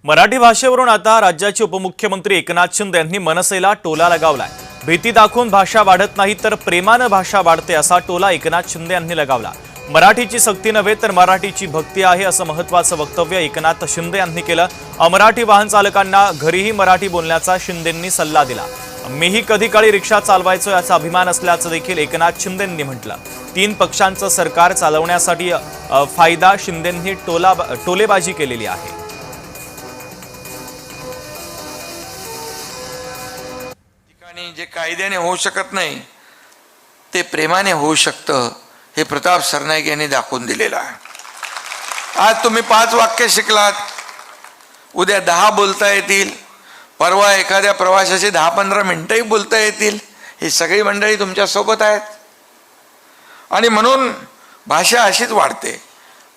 मराठी भाषेवरून आता राज्याचे उपमुख्यमंत्री एकनाथ शिंदे यांनी मनसेला टोला लगावलाय। भीती दाखवून भाषा वाढत नाही तर प्रेमानं भाषा वाढते असा टोला एकनाथ शिंदे यांनी लगावला। मराठीची सक्ती नव्हे तर मराठीची भक्ती आहे असं महत्त्वाचं वक्तव्य एकनाथ शिंदे यांनी केलं। अमराठी वाहन चालकांना घरीही मराठी बोलण्याचा शिंदेंनी सल्ला दिला। मीही कधी काळी रिक्षा चालवायचो याचा अभिमान असल्याचं देखील एकनाथ शिंदेंनी म्हटलं। 3 पक्षांचं सरकार चालवण्यासाठी फायदा शिंदेंनी टोलेबाजी केलेली आहे। जे कायद्याने होऊ शकत नाही ते प्रेमाने होऊ शकतं हे प्रताप सरनाईक यांनी दाखवून दिलेलं आहे। आज तुम्ही 5 वाक्य शिकलात, उद्या 10 बोलता येतील, परवा एखाद्या प्रवाशाची 10-15 मिनिटंही बोलता येतील। ही सगळी मंडळी तुमच्या सोबत आहेत आणि म्हणून भाषा अशीच वाढते।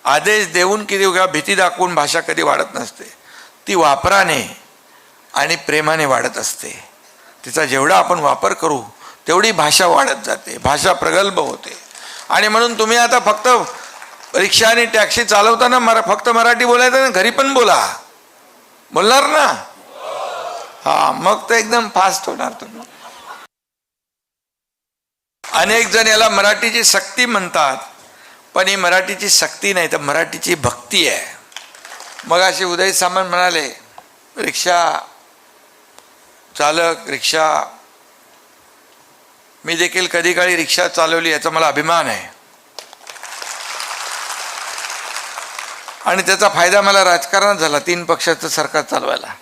आदेश देऊन किंवा भीती दाखवून भाषा कधी वाढत नसते, ती वापराने आणि प्रेमाने वाढत असते। तिचा जेवढा आपण वापर करू तेवढी भाषा वाढत जाते, भाषा प्रगल्भ होते। आणि म्हणून तुम्ही आता फक्त रिक्षा आणि टॅक्सी चालवताना फक्त मराठी बोलायचं ना, घरी पण बोलणार ना? हा, मग तर एकदम फास्ट होणार तुम्ही। अनेक जण याला मराठीची सक्ती म्हणतात, पण ही मराठीची सक्ती नाही तर मराठीची भक्ती आहे। मग असे उदय सामंत म्हणाले, रिक्षा चालक, रिक्षा, मी देखील कधी काळी रिक्षा चालवली याचा मला अभिमान आहे आणि त्याचा फायदा मला राजकारणात झाला 3 पक्षाचं सरकार चालवायला।